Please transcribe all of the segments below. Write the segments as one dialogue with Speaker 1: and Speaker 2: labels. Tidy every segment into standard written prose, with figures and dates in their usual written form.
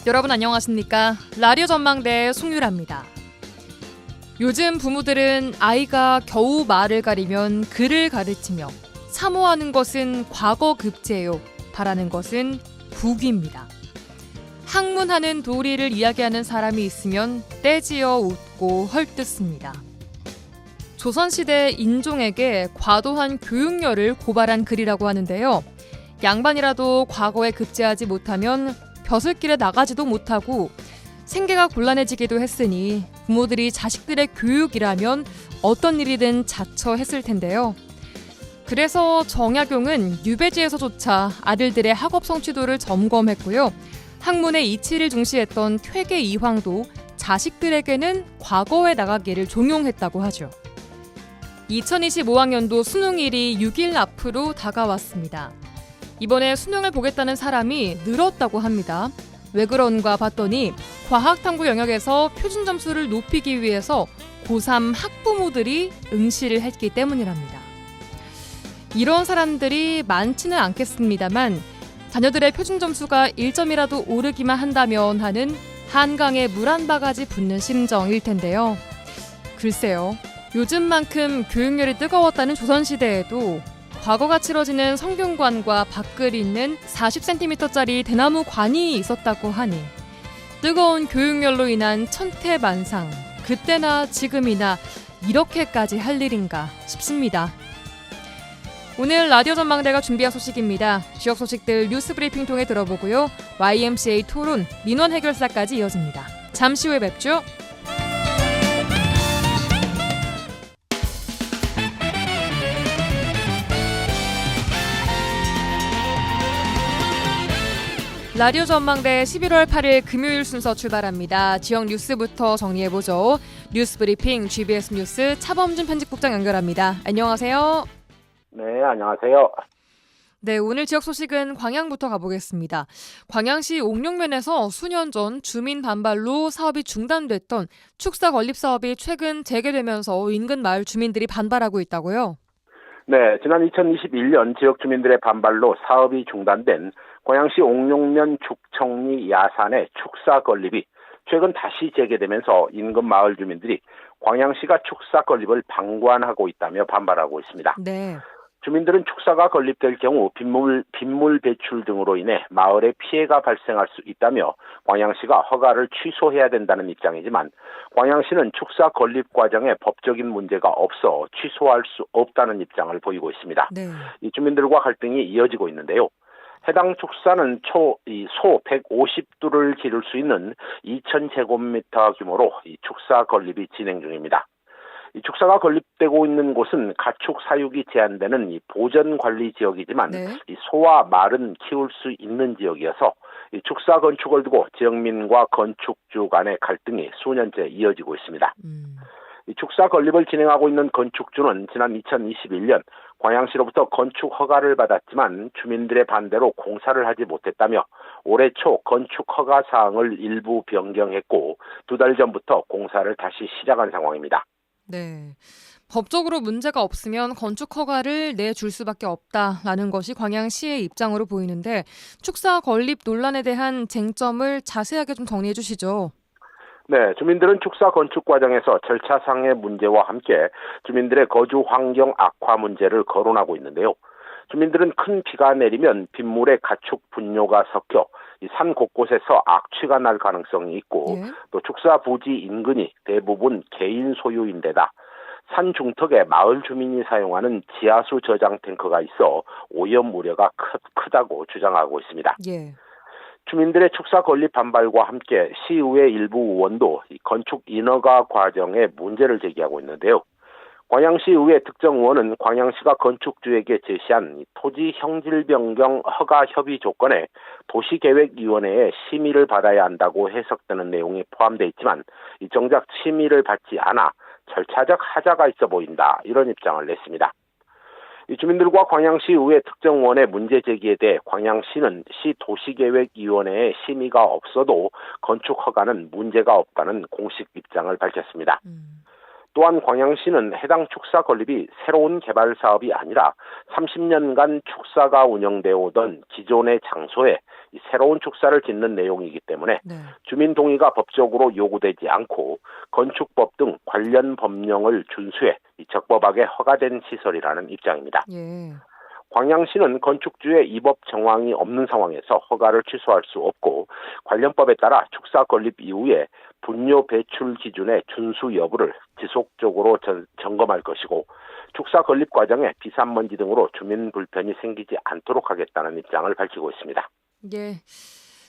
Speaker 1: 여러분 안녕하십니까? 라디오 전망대 송유라입니다. 요즘 부모들은 아이가 겨우 말을 가리면 글을 가르치며 사모하는 것은 과거 급제요, 바라는 것은 국입니다. 학문하는 도리를 이야기하는 사람이 있으면 떼지어 웃고 헐뜯습니다. 조선시대 인종에게 과도한 교육열을 고발한 글이라고 하는데요. 양반이라도 과거에 급제하지 못하면 벼슬길에 나가지도 못하고 생계가 곤란해지기도 했으니 부모들이 자식들의 교육이라면 어떤 일이든 자처했을 텐데요. 그래서 정약용은 유배지에서조차 아들들의 학업 성취도를 점검했고요. 학문의 이치를 중시했던 퇴계 이황도 자식들에게는 과거에 나가기를 종용했다고 하죠. 2025학년도 수능일이 6일 앞으로 다가왔습니다. 이번에 수능을 보겠다는 사람이 늘었다고 합니다. 왜 그런가 봤더니 과학탐구 영역에서 표준 점수를 높이기 위해서 고3 학부모들이 응시를 했기 때문이랍니다. 이런 사람들이 많지는 않겠습니다만 자녀들의 표준 점수가 1점이라도 오르기만 한다면 하는 한강에 물 한 바가지 붓는 심정일 텐데요. 글쎄요. 요즘만큼 교육열이 뜨거웠다는 조선시대에도 과거가 치러지는 성균관과 밖을 잇는 40cm짜리 대나무 관이 있었다고 하니 뜨거운 교육열로 인한 천태만상, 그때나 지금이나 이렇게까지 할 일인가 싶습니다. 오늘 라디오 전망대가 준비한 소식입니다. 지역 소식들 뉴스 브리핑 통해 들어보고요. YMCA 토론, 민원 해결사까지 이어집니다. 잠시 후에 뵙죠. 라디오 전망대 11월 8일 금요일 순서 출발합니다. 지역 뉴스부터 정리해보죠. 뉴스 브리핑 GBS 뉴스 차범준 편집국장 연결합니다. 안녕하세요.
Speaker 2: 네, 안녕하세요.
Speaker 1: 네, 오늘 지역 소식은 광양부터 가보겠습니다. 광양시 옥룡면에서 수년 전 주민 반발로 사업이 중단됐던 축사 건립 사업이 최근 재개되면서 인근 마을 주민들이 반발하고 있다고요?
Speaker 2: 네, 지난 2021년 지역 주민들의 반발로 사업이 중단된 광양시 옥룡면 죽청리 야산의 축사 건립이 최근 다시 재개되면서 인근 마을 주민들이 광양시가 축사 건립을 방관하고 있다며 반발하고 있습니다.
Speaker 1: 네.
Speaker 2: 주민들은 축사가 건립될 경우 빗물 배출 등으로 인해 마을에 피해가 발생할 수 있다며 광양시가 허가를 취소해야 된다는 입장이지만 광양시는 축사 건립 과정에 법적인 문제가 없어 취소할 수 없다는 입장을 보이고 있습니다.
Speaker 1: 네.
Speaker 2: 이 주민들과 갈등이 이어지고 있는데요. 해당 축사는 소 150두를 기를 수 있는 2,000제곱미터 규모로 이 축사 건립이 진행 중입니다. 이 축사가 건립되고 있는 곳은 가축 사육이 제한되는 이 보전 관리 지역이지만
Speaker 1: 네.
Speaker 2: 이 소와 말은 키울 수 있는 지역이어서 이 축사 건축을 두고 지역민과 건축주 간의 갈등이 수년째 이어지고 있습니다. 이 축사 건립을 진행하고 있는 건축주는 지난 2021년 광양시로부터 건축 허가를 받았지만 주민들의 반대로 공사를 하지 못했다며 올해 초 건축 허가 사항을 일부 변경했고 2달 전부터 공사를 다시 시작한 상황입니다.
Speaker 1: 네. 법적으로 문제가 없으면 건축 허가를 내줄 수밖에 없다라는 것이 광양시의 입장으로 보이는데 축사 건립 논란에 대한 쟁점을 자세하게 좀 정리해 주시죠.
Speaker 2: 네, 주민들은 축사 건축 과정에서 절차상의 문제와 함께 주민들의 거주 환경 악화 문제를 거론하고 있는데요. 주민들은 큰 비가 내리면 빗물에 가축 분뇨가 섞여 산 곳곳에서 악취가 날 가능성이 있고 또 축사 부지 인근이 대부분 개인 소유인데다 산 중턱에 마을 주민이 사용하는 지하수 저장 탱크가 있어 오염 우려가 크다고 주장하고 있습니다.
Speaker 1: 예.
Speaker 2: 주민들의 축사 건립 반발과 함께 시의회 일부 의원도 건축 인허가 과정에 문제를 제기하고 있는데요. 광양시의회 특정 의원은 광양시가 건축주에게 제시한 토지 형질 변경 허가 협의 조건에 도시계획위원회의 심의를 받아야 한다고 해석되는 내용이 포함되어 있지만 정작 심의를 받지 않아 절차적 하자가 있어 보인다, 이런 입장을 냈습니다. 이 주민들과 광양시의회 특정 의원의 문제 제기에 대해 광양시는 시 도시계획위원회의 심의가 없어도 건축 허가는 문제가 없다는 공식 입장을 밝혔습니다. 또한 광양시는 해당 축사 건립이 새로운 개발 사업이 아니라 30년간 축사가 운영되어 오던 기존의 장소에 이 새로운 축사를 짓는 내용이기 때문에
Speaker 1: 네.
Speaker 2: 주민 동의가 법적으로 요구되지 않고 건축법 등 관련 법령을 준수해 이 적법하게 허가된 시설이라는 입장입니다.
Speaker 1: 예.
Speaker 2: 광양시는 건축주의 입법 정황이 없는 상황에서 허가를 취소할 수 없고 관련법에 따라 축사 건립 이후에 분뇨 배출 기준의 준수 여부를 지속적으로 점검할 것이고 축사 건립 과정에 비산먼지 등으로 주민 불편이 생기지 않도록 하겠다는 입장을 밝히고 있습니다.
Speaker 1: 예.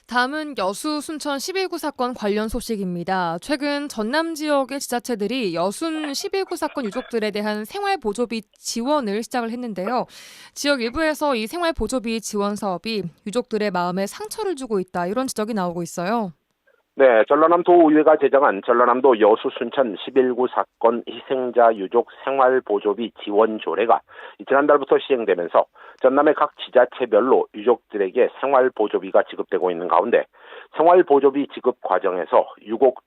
Speaker 1: 다음은 여수 순천 11구 사건 관련 소식입니다. 최근 전남 지역의 지자체들이 여순 11구 사건 유족들에 대한 생활보조비 지원을 시작을 했는데요. 지역 일부에서 이 생활보조비 지원 사업이 유족들의 마음에 상처를 주고 있다, 이런 지적이 나오고 있어요.
Speaker 2: 네, 전라남도의회가 제정한 전라남도 여수 순천 11구 사건 희생자 유족 생활보조비 지원 조례가 지난달부터 시행되면서 전남의 각 지자체별로 유족들에게 생활보조비가 지급되고 있는 가운데 생활보조비 지급 과정에서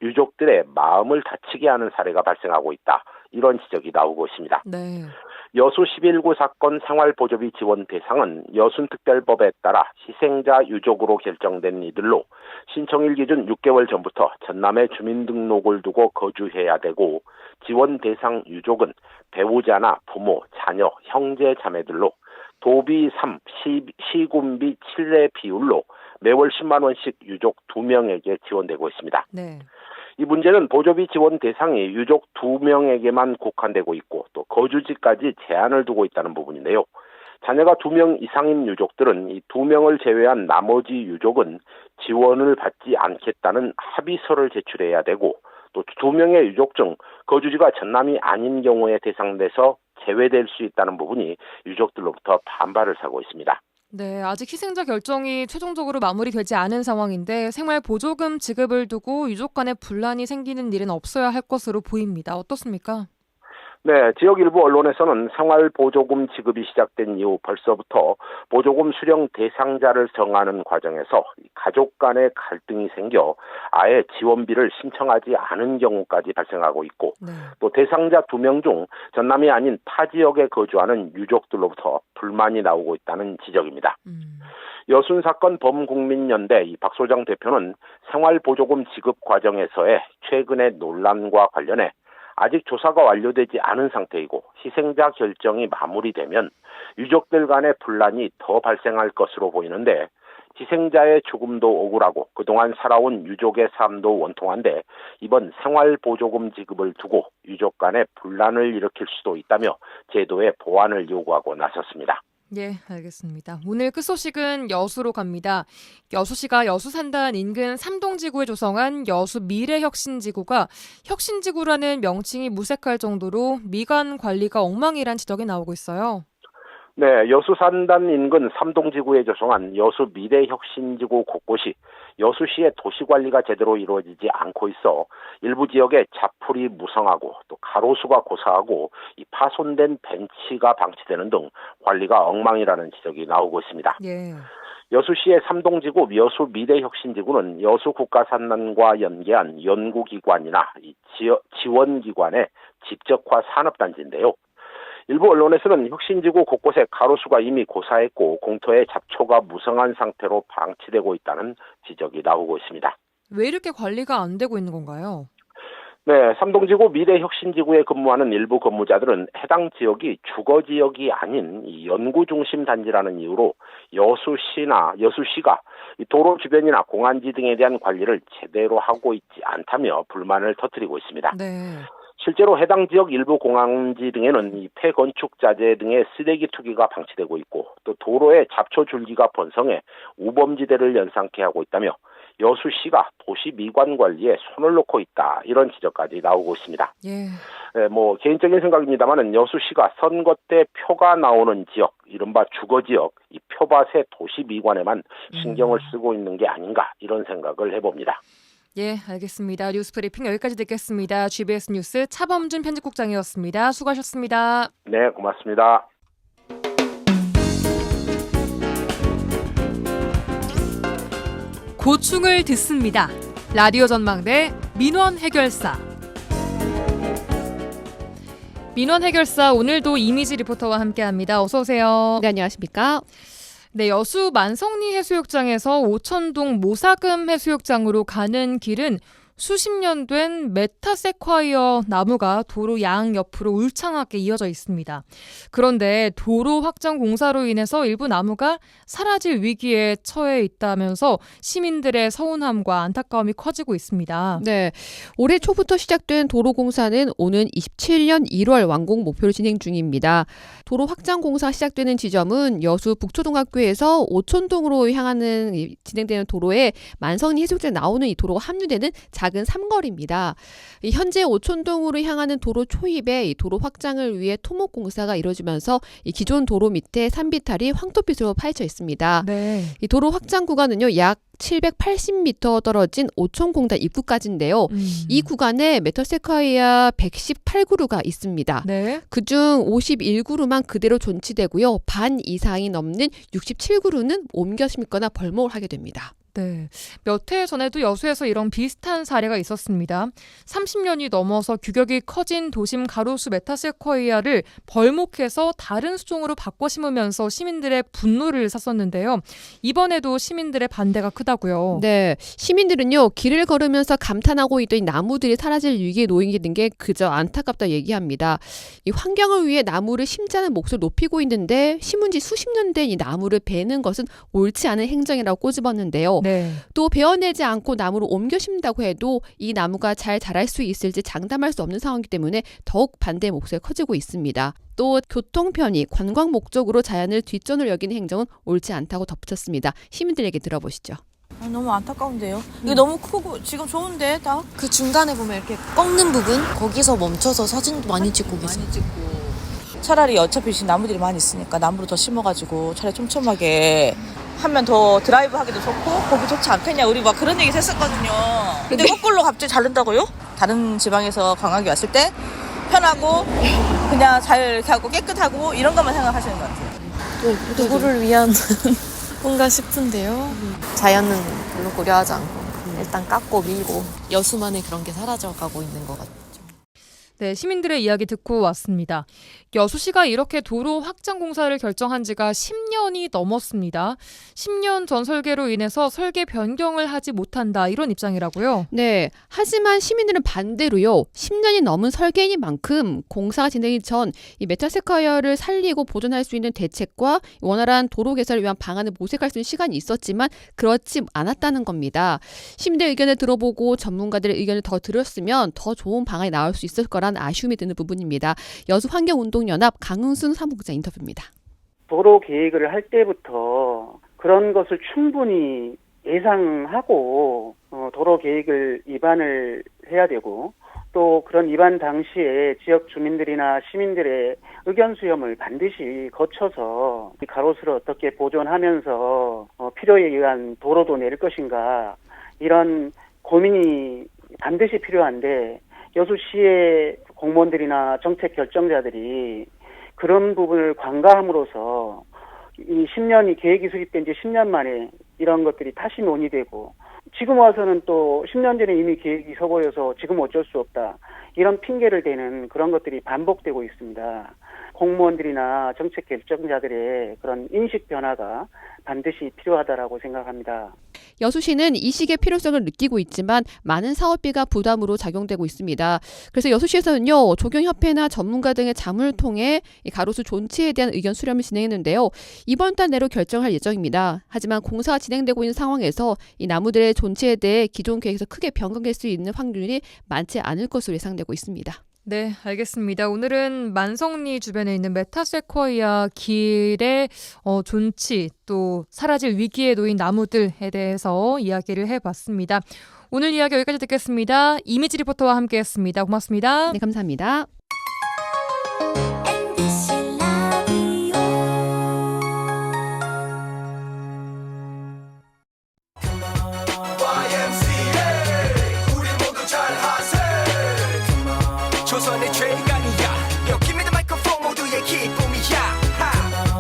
Speaker 2: 유족들의 마음을 다치게 하는 사례가 발생하고 있다, 이런 지적이 나오고 있습니다.
Speaker 1: 네.
Speaker 2: 여수 11구 사건 생활보조비 지원 대상은 여순특별법에 따라 희생자 유족으로 결정된 이들로 신청일 기준 6개월 전부터 전남에 주민등록을 두고 거주해야 되고 지원 대상 유족은 배우자나 부모, 자녀, 형제, 자매들로 도비 3, 시군비 7의 비율로 매월 10만 원씩 유족 2명에게 지원되고 있습니다.
Speaker 1: 네.
Speaker 2: 이 문제는 보조비 지원 대상이 유족 2명에게만 국한되고 있고 또 거주지까지 제한을 두고 있다는 부분인데요. 자녀가 2명 이상인 유족들은 이 2명을 제외한 나머지 유족은 지원을 받지 않겠다는 합의서를 제출해야 되고 또 2명의 유족 중 거주지가 전남이 아닌 경우에 대상돼서 제외될 수 있다는 부분이 유족들로부터 반발을 사고 있습니다.
Speaker 1: 네, 아직 희생자 결정이 최종적으로 마무리되지 않은 상황인데 생활보조금 지급을 두고 유족 간의 분란이 생기는 일은 없어야 할 것으로 보입니다. 어떻습니까?
Speaker 2: 네, 지역 일부 언론에서는 생활보조금 지급이 시작된 이후 벌써부터 보조금 수령 대상자를 정하는 과정에서 가족 간의 갈등이 생겨 아예 지원비를 신청하지 않은 경우까지 발생하고 있고
Speaker 1: 네.
Speaker 2: 또 대상자 2명 중 전남이 아닌 타 지역에 거주하는 유족들로부터 불만이 나오고 있다는 지적입니다. 여순 사건 범국민연대 박 소장 대표는 생활보조금 지급 과정에서의 최근의 논란과 관련해 아직 조사가 완료되지 않은 상태이고 희생자 결정이 마무리되면 유족들 간의 분란이 더 발생할 것으로 보이는데 희생자의 죽음도 억울하고 그동안 살아온 유족의 삶도 원통한데 이번 생활보조금 지급을 두고 유족 간의 분란을 일으킬 수도 있다며 제도의 보완을 요구하고 나섰습니다.
Speaker 1: 예, 알겠습니다. 오늘 끝 소식은 여수로 갑니다. 여수시가 여수 산단 인근 삼동지구에 조성한 여수 미래혁신지구가 혁신지구라는 명칭이 무색할 정도로 미관 관리가 엉망이란 지적이 나오고 있어요.
Speaker 2: 네, 여수 산단 인근 삼동지구에 조성한 여수 미래혁신지구 곳곳이 여수시의 도시관리가 제대로 이루어지지 않고 있어 일부 지역에 자풀이 무성하고 또 가로수가 고사하고 이 파손된 벤치가 방치되는 등 관리가 엉망이라는 지적이 나오고 있습니다.
Speaker 1: 예.
Speaker 2: 여수시의 삼동지구 여수 미래혁신지구는 여수국가산단과 연계한 연구기관이나 지원기관의 집적화 산업단지인데요. 일부 언론에서는 혁신지구 곳곳에 가로수가 이미 고사했고 공터에 잡초가 무성한 상태로 방치되고 있다는 지적이 나오고 있습니다.
Speaker 1: 왜 이렇게 관리가 안 되고 있는 건가요?
Speaker 2: 네, 삼동지구 미래혁신지구에 근무하는 일부 근무자들은 해당 지역이 주거지역이 아닌 이 연구중심 단지라는 이유로 여수시가 도로 주변이나 공안지 등에 대한 관리를 제대로 하고 있지 않다며 불만을 터뜨리고 있습니다.
Speaker 1: 네.
Speaker 2: 실제로 해당 지역 일부 공항지 등에는 이 폐건축 자재 등의 쓰레기 투기가 방치되고 있고 또 도로에 잡초 줄기가 번성해 우범지대를 연상케 하고 있다며 여수시가 도시 미관 관리에 손을 놓고 있다, 이런 지적까지 나오고 있습니다.
Speaker 1: 예.
Speaker 2: 네, 개인적인 생각입니다만은 여수시가 선거 때 표가 나오는 지역, 이른바 주거지역, 이 표밭의 도시 미관에만 신경을 쓰고 있는 게 아닌가, 이런 생각을 해봅니다.
Speaker 1: 예, 알겠습니다. 뉴스 브리핑 여기까지 듣겠습니다. GBS 뉴스 차범준 편집국장이었습니다. 수고하셨습니다.
Speaker 2: 네, 고맙습니다.
Speaker 1: 고충을 듣습니다. 라디오 전망대 민원 해결사. 민원 해결사 오늘도 이미지 리포터와 함께합니다. 어서 오세요.
Speaker 3: 네, 안녕하십니까?
Speaker 1: 네, 여수 만성리 해수욕장에서 오천동 모사금 해수욕장으로 가는 길은 수십 년 된 메타세콰이어 나무가 도로 양 옆으로 울창하게 이어져 있습니다. 그런데 도로 확장 공사로 인해서 일부 나무가 사라질 위기에 처해 있다면서 시민들의 서운함과 안타까움이 커지고 있습니다.
Speaker 3: 네, 올해 초부터 시작된 도로 공사는 오는 27년 1월 완공 목표로 진행 중입니다. 도로 확장 공사가 시작되는 지점은 여수 북초등학교에서 오천동으로 향하는 진행되는 도로에 만성리 해수욕장에 나오는 이 도로가 합류되는 작은 삼거리입니다. 현재 오천동으로 향하는 도로 초입에 이 도로 확장을 위해 토목 공사가 이루어지면서 이 기존 도로 밑에 산비탈이 황토빛으로 파헤쳐 있습니다.
Speaker 1: 네.
Speaker 3: 이 도로 확장 구간은요, 약 780m 떨어진 오천공단 입구까지인데요. 이 구간에 메타세콰이아 118그루가 있습니다.
Speaker 1: 네.
Speaker 3: 그중 51그루만 그대로 존치되고요. 반 이상이 넘는 67그루는 옮겨 심거나 벌목을 하게 됩니다.
Speaker 1: 네. 몇 해 전에도 여수에서 이런 비슷한 사례가 있었습니다. 30년이 넘어서 규격이 커진 도심 가로수 메타세콰이아를 벌목해서 다른 수종으로 바꿔 심으면서 시민들의 분노를 샀었는데요. 이번에도 시민들의 반대가 크다고요.
Speaker 3: 네, 시민들은요, 길을 걸으면서 감탄하고 있던 이 나무들이 사라질 위기에 놓이는 게 그저 안타깝다 얘기합니다. 이 환경을 위해 나무를 심자는 몫을 높이고 있는데 심은 지 수십 년 된 이 나무를 베는 것은 옳지 않은 행정이라고 꼬집었는데요.
Speaker 1: 네.
Speaker 3: 또 베어내지 않고 나무를 옮겨 심는다고 해도 이 나무가 잘 자랄 수 있을지 장담할 수 없는 상황이기 때문에 더욱 반대 목소리가 커지고 있습니다. 또 교통 편의, 관광 목적으로 자연을 뒷전으로 여기는 행정은 옳지 않다고 덧붙였습니다. 시민들에게 들어보시죠.
Speaker 4: 너무 안타까운데요. 이게 너무 크고 지금 좋은데 딱
Speaker 5: 그 중간에 보면 이렇게 꺾는 부분 거기서 멈춰서 사진도 많이 찍고 계세요.
Speaker 4: 많이 찍고 차라리 어차피 지금 나무들이 많이 있으니까 나무를 더 심어가지고 차라리 촘촘하게 하면 더 드라이브 하기도 좋고 보기 좋지 않겠냐 우리 막 그런 얘기 했었거든요. 근데 거꾸로 갑자기 자른다고요? 다른 지방에서 관광이 왔을 때 편하고 그냥 잘 이렇게 하고 깨끗하고 이런 것만 생각하시는 것 같아요.
Speaker 5: 누구를 위한 뭔가 싶은데요. 자연은 별로 고려하지 않고 일단 깎고 밀고 여수만의 그런 게 사라져가고 있는 것 같아요.
Speaker 1: 네, 시민들의 이야기 듣고 왔습니다. 여수시가 이렇게 도로 확장 공사를 결정한 지가 10년이 넘었습니다. 10년 전 설계로 인해서 설계 변경을 하지 못한다 이런 입장이라고요.
Speaker 3: 네, 하지만 시민들은 반대로요. 10년이 넘은 설계인 만큼 공사가 진행이 전 이 메타세콰이어를 살리고 보존할 수 있는 대책과 원활한 도로 개설을 위한 방안을 모색할 수 있는 시간이 있었지만 그렇지 않았다는 겁니다. 시민들 의견을 들어보고 전문가들의 의견을 더 들었으면 더 좋은 방안이 나올 수 있을 거란 아쉬움이 드는 부분입니다. 여수환경운동연합 강은순 사무국장 인터뷰입니다.
Speaker 6: 도로 계획을 할 때부터 그런 것을 충분히 예상하고 도로 계획을 입안을 해야 되고 또 그런 입안 당시에 지역 주민들이나 시민들의 의견 수렴을 반드시 거쳐서 가로수를 어떻게 보존하면서 필요에 의한 도로도 낼 것인가 이런 고민이 반드시 필요한데 여수시의 공무원들이나 정책 결정자들이 그런 부분을 관가함으로써 이 10년이 계획이 수립된 지 10년 만에 이런 것들이 다시 논의되고 지금 와서는 또 10년 전에 이미 계획이 서보여서 지금 어쩔 수 없다. 이런 핑계를 대는 그런 것들이 반복되고 있습니다. 공무원들이나 정책 결정자들의 그런 인식 변화가 반드시 필요하다라고 생각합니다.
Speaker 3: 여수시는 이 시기의 필요성을 느끼고 있지만 많은 사업비가 부담으로 작용되고 있습니다. 그래서 여수시에서는요, 조경협회나 전문가 등의 자문을 통해 이 가로수 존치에 대한 의견 수렴을 진행했는데요. 이번 달 내로 결정할 예정입니다. 하지만 공사가 진행되고 있는 상황에서 이 나무들의 존치에 대해 기존 계획에서 크게 변경될 수 있는 확률이 많지 않을 것으로 예상되고 있습니다.
Speaker 1: 네, 알겠습니다. 오늘은 만성리 주변에 있는 메타세콰이아 길의 존치 또 사라질 위기에 놓인 나무들에 대해서 이야기를 해봤습니다. 오늘 이야기 여기까지 듣겠습니다. 이미지 리포터와 함께했습니다. 고맙습니다.
Speaker 3: 네, 감사합니다.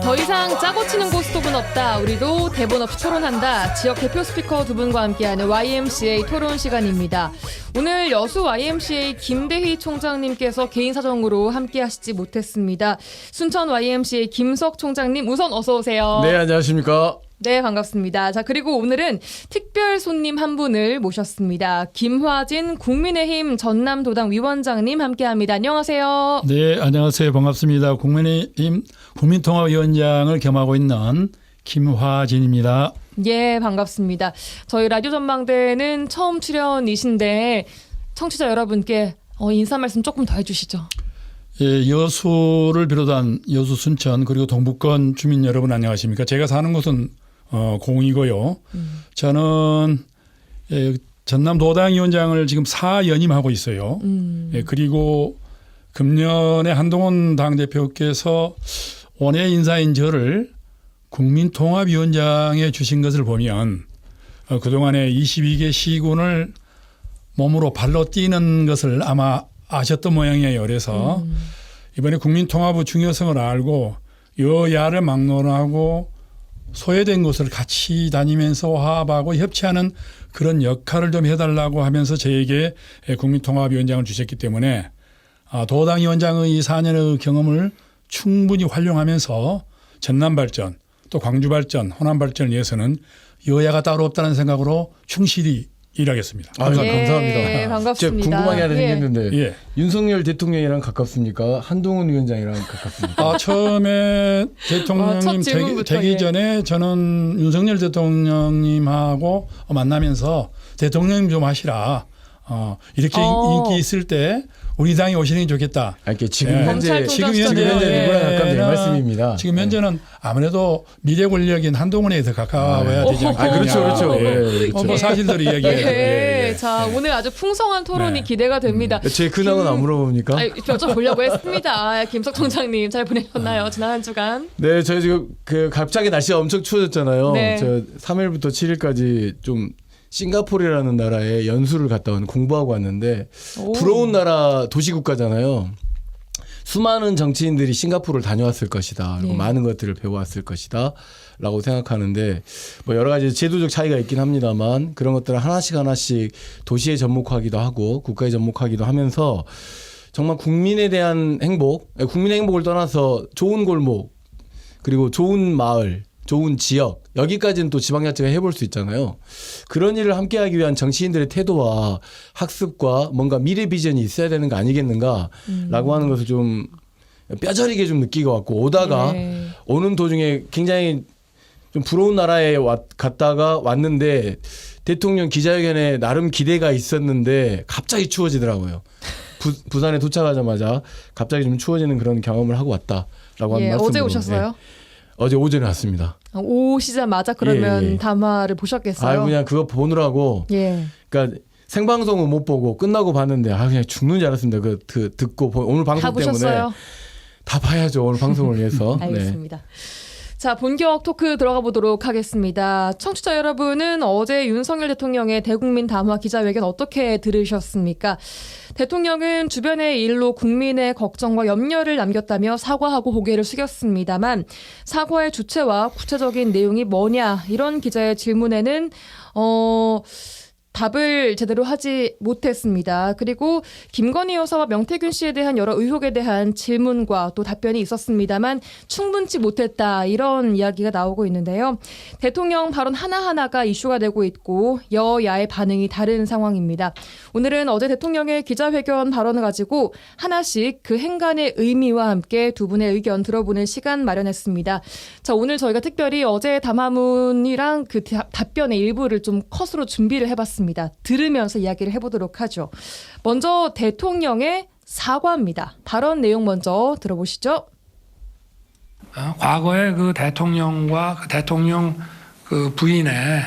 Speaker 1: 더 이상 짜고 치는 고스톱은 없다. 우리도 대본 없이 토론한다. 지역 대표 스피커 두 분과 함께하는 YMCA 토론 시간입니다. 오늘 여수 YMCA 김대희 총장님께서 개인 사정으로 함께하시지 못했습니다. 순천 YMCA 김석 총장님 우선 어서 오세요.
Speaker 7: 네, 안녕하십니까.
Speaker 1: 네, 반갑습니다. 자, 그리고 오늘은 특별 손님 한 분을 모셨습니다. 김화진 국민의힘 전남도당 위원장님 함께합니다. 안녕하세요.
Speaker 8: 네, 안녕하세요. 반갑습니다. 국민의힘 국민통합위원장을 겸하고 있는 김화진입니다.
Speaker 1: 예, 반갑습니다. 저희 라디오 전망대는 처음 출연이신데 청취자 여러분께 인사 말씀 조금 더 해주시죠.
Speaker 8: 예, 여수를 비롯한 여수, 순천 그리고 동북권 주민 여러분 안녕하십니까? 제가 사는 곳은 공이고요. 저는 전남도당위원장을 지금 4연임하고 있어요. 예, 그리고 금년에 한동훈 당대표께서 원외 인사인 저를 국민통합위원장에 주신 것을 보면 그동안에 22개 시군을 몸으로 발로 뛰는 것을 아마 아셨던 모양이에요. 그래서 이번에 국민통합의 중요성을 알고 여야를 막론하고 소외된 곳을 같이 다니면서 화합하고 협치하는 그런 역할을 좀 해달라고 하면서 저에게 국민통합위원장을 주셨기 때문에 도당위원장의 4년의 경험을 충분히 활용하면서 전남 발전 또 광주 발전, 호남 발전을 위해서는 여야가 따로 없다는 생각으로 충실히 일하겠습니다.
Speaker 7: 아, 감사합니다.
Speaker 1: 예, 반갑습니다.
Speaker 7: 제가 궁금한 게 하나 생겼는데
Speaker 8: 예.
Speaker 7: 윤석열 대통령이랑 가깝습니까? 한동훈 위원장이랑 가깝습니까?
Speaker 8: 처음에 대통령님
Speaker 1: 첫 질문부터,
Speaker 8: 되기
Speaker 1: 예.
Speaker 8: 전에 저는 윤석열 대통령님하고 만나면서 대통령님 좀 하시라. 이렇게 인기 있을 때 우리 당에 오시는 게 좋겠다.
Speaker 7: 이렇게 지금
Speaker 8: 예.
Speaker 7: 현재
Speaker 1: 검찰총장
Speaker 7: 누구랑 가깝냐 이 말씀입니다.
Speaker 8: 지금 현재는 아무래도 미래 권력인 한동훈에 더 가까워야 되지 않겠느냐.
Speaker 7: 그렇죠. 예, 그렇죠.
Speaker 8: 뭐 사실대로 이야기해요.
Speaker 1: 예, 자, 오늘 아주 풍성한 토론이
Speaker 8: 네.
Speaker 1: 기대가 됩니다.
Speaker 7: 제 근황은 안 물어봅니까?
Speaker 1: 여쭤보려고 했습니다. 김석 총장님 잘 보내셨나요? 지난 한 주간.
Speaker 7: 네, 저희 지금 갑자기 날씨가 엄청 추워졌잖아요.
Speaker 1: 네.
Speaker 7: 저 3일부터 7일까지 좀 싱가포르라는 나라에 연수를 갔다 공부하고 왔는데 부러운 나라 도시국가잖아요. 수많은 정치인들이 싱가포르를 다녀왔을 것이다. 그리고
Speaker 1: 네.
Speaker 7: 많은 것들을 배워왔을 것이다. 라고 생각하는데 뭐 여러 가지 제도적 차이가 있긴 합니다만 그런 것들을 하나씩 도시에 접목하기도 하고 국가에 접목하기도 하면서 정말 국민에 대한 행복, 국민의 행복을 떠나서 좋은 골목 그리고 좋은 마을 좋은 지역 여기까지는 또 지방자치가 해볼 수 있잖아요. 그런 일을 함께하기 위한 정치인들의 태도와 학습과 뭔가 미래 비전이 있어야 되는 거 아니겠는가라고 하는 것을 좀 뼈저리게 좀 느끼고 왔고 오다가
Speaker 1: 네.
Speaker 7: 오는 도중에 굉장히 좀 부러운 나라에 갔다가 왔는데 대통령 기자회견에 나름 기대가 있었는데 갑자기 추워지더라고요. 부산에 도착하자마자 갑자기 좀 추워지는 그런 경험을 하고 왔다라고 하는 말씀으로.
Speaker 1: 어제 오셨어요?
Speaker 7: 네. 어제 오전에 왔습니다.
Speaker 1: 오시자마자 그러면
Speaker 7: 예.
Speaker 1: 담화를 보셨겠어요?
Speaker 7: 그냥 그거 보느라고.
Speaker 1: 예.
Speaker 7: 그러니까 생방송은 못 보고 끝나고 봤는데 그냥 죽는 줄 알았습니다. 그 듣고 오늘 방송
Speaker 1: 다
Speaker 7: 때문에
Speaker 1: 보셨어요?
Speaker 7: 다 봐야죠. 오늘 방송을 위해서.
Speaker 1: 알겠습니다. 자, 본격 토크 들어가 보도록 하겠습니다. 청취자 여러분은 어제 윤석열 대통령의 대국민 담화 기자회견 어떻게 들으셨습니까? 대통령은 주변의 일로 국민의 걱정과 염려를 남겼다며 사과하고 고개를 숙였습니다만 사과의 주체와 구체적인 내용이 뭐냐 이런 기자의 질문에는 답을 제대로 하지 못했습니다. 그리고 김건희 여사와 명태균 씨에 대한 여러 의혹에 대한 질문과 또 답변이 있었습니다만 충분치 못했다 이런 이야기가 나오고 있는데요. 대통령 발언 하나하나가 이슈가 되고 있고 여야의 반응이 다른 상황입니다. 오늘은 어제 대통령의 기자회견 발언을 가지고 하나씩 그 행간의 의미와 함께 두 분의 의견 들어보는 시간 마련했습니다. 자, 오늘 저희가 특별히 어제 담화문이랑 그 답변의 일부를 좀 컷으로 준비를 해봤습니다. 들으면서 이야기를 해보도록 하죠. 먼저 대통령의 사과입니다. 발언 내용 먼저 들어보시죠.
Speaker 9: 과거에 그 대통령과 그 대통령 그 부인의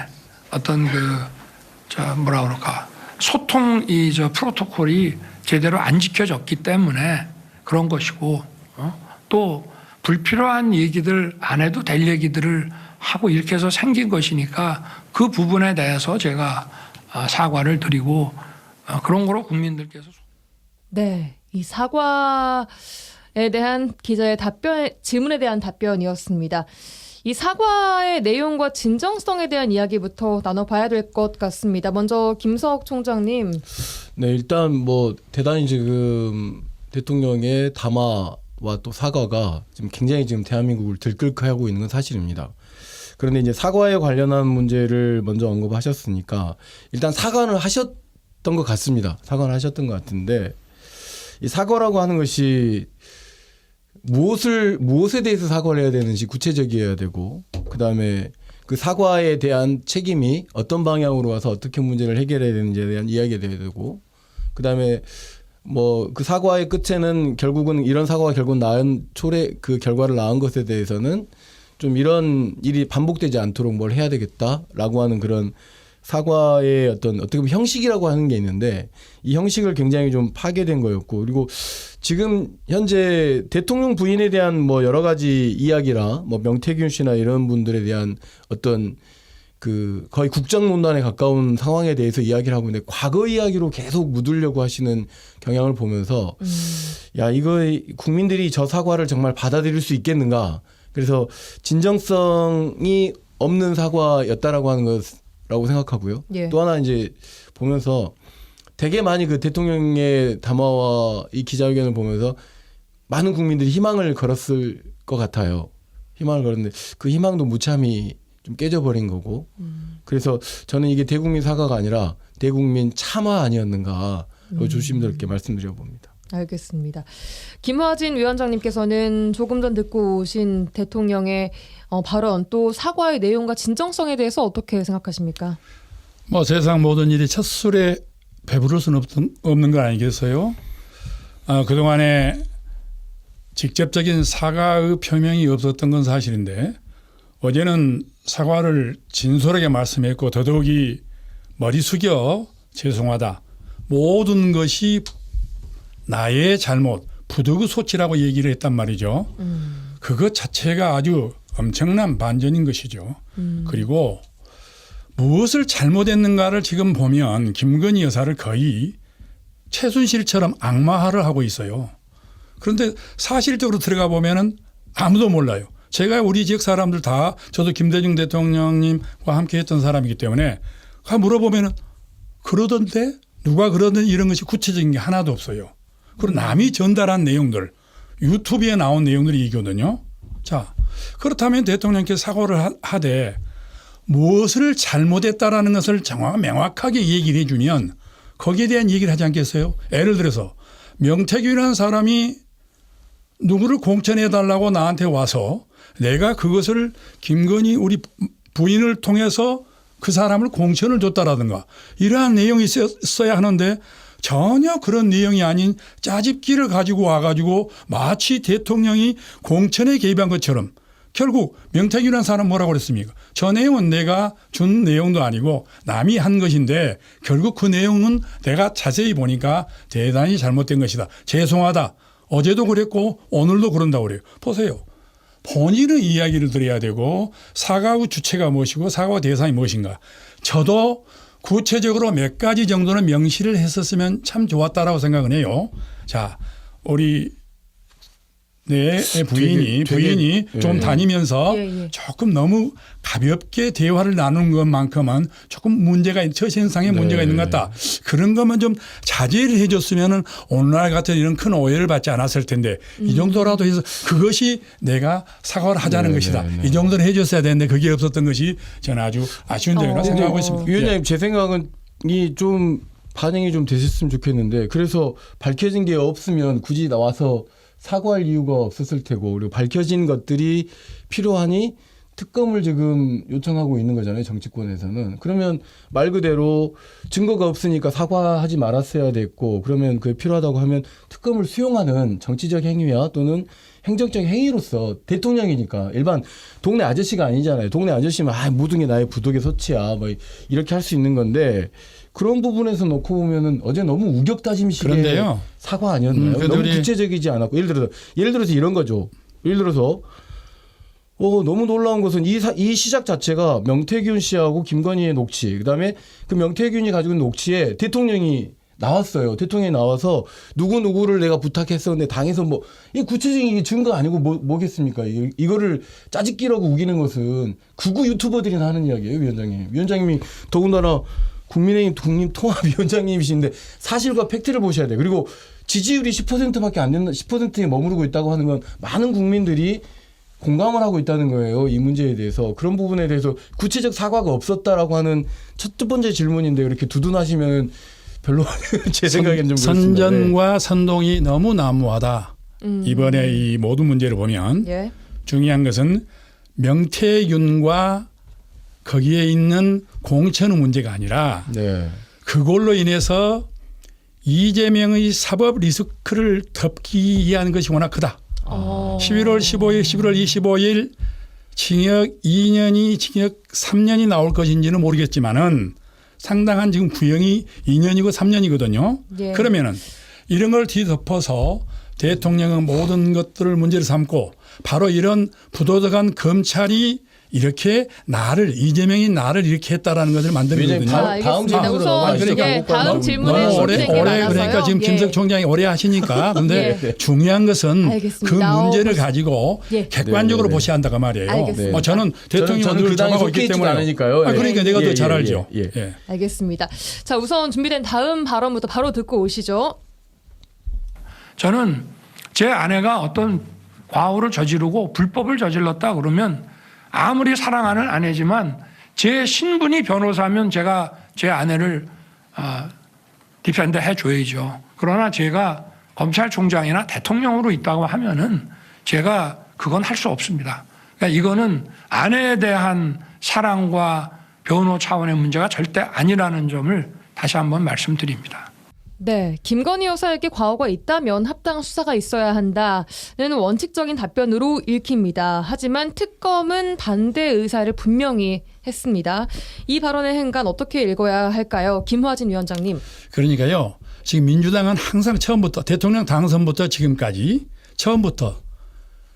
Speaker 9: 어떤 뭐라 그럴까 소통 프로토콜이 제대로 안 지켜졌기 때문에 그런 것이고 또 불필요한 얘기들 안 해도 될 얘기들을 하고 이렇게 해서 생긴 것이니까 그 부분에 대해서 제가 사과를 드리고 그런 거로 국민들께서
Speaker 1: 네, 이 사과에 대한 기자의 질문에 대한 답변이었습니다. 이 사과의 내용과 진정성에 대한 이야기부터 나눠봐야 될 것 같습니다. 먼저 김석 총장님.
Speaker 7: 네, 일단 뭐 대단히 지금 대통령의 담화와 또 사과가 지금 굉장히 지금 대한민국을 들끓게 하고 있는 건 사실입니다. 그런데 이제 사과에 관련한 문제를 먼저 언급하셨으니까 일단 사과는 하셨던 것 같습니다. 사과는 하셨던 것 같은데 이 사과라고 하는 것이 무엇에 대해서 사과를 해야 되는지 구체적이어야 되고, 그다음에 그 사과에 대한 책임이 어떤 방향으로 와서 어떻게 문제를 해결해야 되는지에 대한 이야기가 돼야 되고, 그다음에 뭐 그 사과의 끝에는 결국은 이런 사과가 결국 낳은 그 결과를 낳은 것에 대해서는 좀 이런 일이 반복되지 않도록 뭘 해야 되겠다라고 하는 그런 사과의 어떻게 보면 형식이라고 하는 게 있는데 이 형식을 굉장히 좀 파괴된 거였고, 그리고 지금 현재 대통령 부인에 대한 뭐 여러 가지 이야기라 뭐 명태균 씨나 이런 분들에 대한 어떤 그 거의 국정농단에 가까운 상황에 대해서 이야기를 하고 있는데 과거 이야기로 계속 묻으려고 하시는 경향을 보면서 야, 이거 국민들이 저 사과를 정말 받아들일 수 있겠는가? 그래서 진정성이 없는 사과였다라고 하는 것라고 생각하고요.
Speaker 1: 예.
Speaker 7: 또 하나 이제 보면서 되게 많이 그 대통령의 담화와 이 기자회견을 보면서 많은 국민들이 희망을 걸었을 것 같아요. 희망을 걸었는데 그 희망도 무참히 좀 깨져버린 거고. 그래서 저는 이게 대국민 사과가 아니라 대국민 참화 아니었는가 조심스럽게 말씀드려 봅니다.
Speaker 1: 알겠습니다. 김화진 위원장님께서는 조금 전 듣고 오신 대통령의 발언 또 사과의 내용과 진정성에 대해서 어떻게 생각하십니까?
Speaker 8: 뭐 세상 모든 일이 첫 술에 배부를 수는 없는 거 아니겠어요? 그동안에 직접적인 사과의 표명이 없었던 건 사실인데 어제는 사과를 진솔하게 말씀했고 더더욱이 머리 숙여 죄송하다. 모든 것이 나의 잘못, 부득의 소치라고 얘기를 했단 말이죠. 그것 자체가 아주 엄청난 반전인 것이죠. 그리고 무엇을 잘못했는가를 지금 보면 김건희 여사를 거의 최순실처럼 악마화를 하고 있어요. 그런데 사실적으로 들어가 보면은 아무도 몰라요. 제가 우리 지역 사람들 다 저도 김대중 대통령님과 함께 했던 사람이기 때문에 물어보면은 그러던데 누가 그러던 이런 것이 구체적인 게 하나도 없어요. 그리고 남이 전달한 내용들 유튜브에 나온 내용들이 이거든요. 자, 그렇다면 대통령께서 사과를 하되 무엇을 잘못했다라는 것을 명확하게 얘기를 해주면 거기에 대한 얘기를 하지 않겠어요? 예를 들어서 명태균이라는 사람이 누구를 공천해달라고 나한테 와서 내가 그것을 김건희 우리 부인을 통해서 그 사람을 공천을 줬다라든가 이러한 내용이 있어야 하는데 전혀 그런 내용이 아닌 짜집기를 가지고 와가지고 마치 대통령이 공천에 개입한 것처럼 결국 명태균이라는 사람 뭐라고 그랬습니까? 저 내용은 내가 준 내용도 아니고 남이 한 것인데 결국 그 내용은 내가 자세히 보니까 대단히 잘못된 것이다. 죄송하다. 어제도 그랬고 오늘도 그런다고 그래요. 보세요. 본인의 이야기를 드려야 되고 사과의 주체가 무엇이고 사과 대상이 무엇인가. 저도 구체적으로 몇 가지 정도는 명시를 했었으면 참 좋았다라고 생각은 해요. 자, 우리 내 부인이 좀 다니면서 조금 너무 가볍게 대화를 나누는 것만큼은 조금 문제가 처신상에 문제가 있는 것 같다. 그런 것만 좀 자제를 해줬으면 오늘날 같은 이런 큰 오해를 받지 않았을 텐데 이 정도라도 해서 그것이 내가 사과를 하자는 것이다. 이 정도는 해줬어야 되는데 그게 없었던 것이 저는 아주 아쉬운 점이라고 생각하고 있습니다.
Speaker 7: 위원장님 제 생각은 좀 반영이 좀 되셨으면 좋겠는데 그래서 밝혀진 게 없으면 굳이 나와서 사과할 이유가 없었을 테고 그리고 밝혀진 것들이 필요하니 특검을 지금 요청하고 있는 거잖아요. 정치권에서는. 그러면 말 그대로 증거가 없으니까 사과하지 말았어야 됐고 그러면 그게 필요하다고 하면 특검을 수용하는 정치적 행위야 또는 행정적 행위로서 대통령이니까 일반 동네 아저씨가 아니잖아요. 동네 아저씨면 모든 게 나의 부득의 소치야 뭐 이렇게 할 수 있는 건데 그런 부분에서 놓고 보면은 어제 너무 우격다짐식의
Speaker 8: 그런데요.
Speaker 7: 사과 아니었나요? 너무 구체적이지 않았고 예를 들어서 이런 거죠. 예를 들어서 너무 놀라운 것은 이 시작 자체가 명태균 씨하고 김건희의 녹취 그다음에 그 명태균이 가지고 있는 녹취에 대통령이 나왔어요. 대통령이 나와서 누구를 내가 부탁했었는데 당에서 뭐 이 구체적인 증거 아니고 뭐겠습니까? 이거를 짜집기라고 우기는 것은 극우 유튜버들이나 하는 이야기예요, 위원장님. 위원장님이 더군다나 국민의힘 독립통합위원장님이신데 사실과 팩트를 보셔야 돼요. 그리고 지지율이 10%밖에 안 된다, 10%에 머무르고 있다고 하는 건 많은 국민들이 공감을 하고 있다는 거예요. 이 문제에 대해서. 그런 부분에 대해서 구체적 사과가 없었다라고 하는 첫 번째 질문인데 이렇게 두둔하시면 별로 제 생각에는 좀 그렇습니다.
Speaker 8: 선전과 선동이 너무 난무하다. 이번에 이 모든 문제를 보면
Speaker 1: 예.
Speaker 8: 중요한 것은 명태균과 거기에 있는 공천의 문제가 아니라
Speaker 7: 네.
Speaker 8: 그걸로 인해서 이재명의 사법 리스크를 덮기 위한 것이 워낙 크다. 11월 15일, 11월 25일 징역 2년이 징역 3년이 나올 것인지는 모르겠지만은 상당한 지금 구형이 2년이고 3년이거든요.
Speaker 1: 예.
Speaker 8: 그러면은 이런 걸 뒤덮어서 대통령은 모든 것들을 문제를 삼고 바로 이런 부도덕한 검찰이 이렇게 이재명이 나를 이렇게 했다라는 것을 만들거든요.
Speaker 7: 다음 질문으로
Speaker 1: 우선 다음 질문에
Speaker 8: 너무 오래
Speaker 1: 많아서요.
Speaker 8: 그러니까 지금
Speaker 1: 예.
Speaker 8: 김석 총장이 오래 하시니까 근데 중요한 것은
Speaker 1: 알겠습니다.
Speaker 8: 그 문제를 가지고
Speaker 1: 예.
Speaker 8: 객관적으로
Speaker 7: 네.
Speaker 8: 보셔야 한다고 말이에요.
Speaker 1: 알겠습니다.
Speaker 8: 저는 대통령을
Speaker 7: 그 당에
Speaker 8: 정하고 있기
Speaker 7: 속해 있지도
Speaker 8: 때문에
Speaker 7: 않으니까요.
Speaker 8: 그러니까 내가 더 잘 알죠.
Speaker 7: 예.
Speaker 8: 예.
Speaker 1: 알겠습니다. 자, 우선 준비된 다음 발언부터 바로 듣고 오시죠.
Speaker 9: 저는 제 아내가 어떤 과오를 저지르고 불법을 저질렀다 그러면 아무리 사랑하는 아내지만 제 신분이 변호사면 제가 제 아내를 디펜더 해줘야죠. 그러나 제가 검찰총장이나 대통령으로 있다고 하면은 제가 그건 할 수 없습니다. 그러니까 이거는 아내에 대한 사랑과 변호 차원의 문제가 절대 아니라는 점을 다시 한번 말씀드립니다.
Speaker 1: 네, 김건희 여사에게 과오가 있다면 합당한 수사가 있어야 한다는 원칙적인 답변으로 읽힙니다. 하지만 특검은 반대 의사를 분명히 했습니다. 이 발언의 행간 어떻게 읽어야 할까요? 김화진 위원장님.
Speaker 8: 그러니까요. 지금 민주당은 항상 처음부터 대통령 당선부터 지금까지 처음부터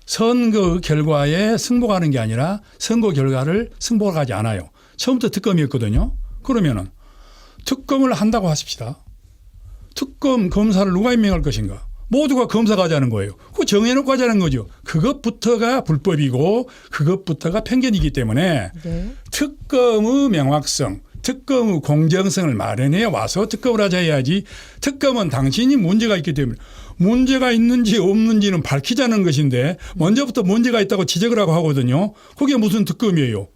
Speaker 8: 선거 결과에 승복하는 게 아니라 선거 결과를 승복하지 않아요. 처음부터 특검이었거든요. 그러면은 특검을 한다고 하십시다. 특검 검사를 누가 임명할 것인가? 모두가 검사가 하자는 거예요. 그거 정해놓고 하자는 거죠. 그것부터가 불법이고 그것부터가 편견이기 때문에
Speaker 1: 네.
Speaker 8: 특검의 명확성, 특검의 공정성을 마련해 와서 특검을 하자 해야지 특검은 당신이 문제가 있기 때문에 문제가 있는지 없는지는 밝히자는 것인데 먼저부터 문제가 있다고 지적을 하고 하거든요. 그게 무슨 특검이에요.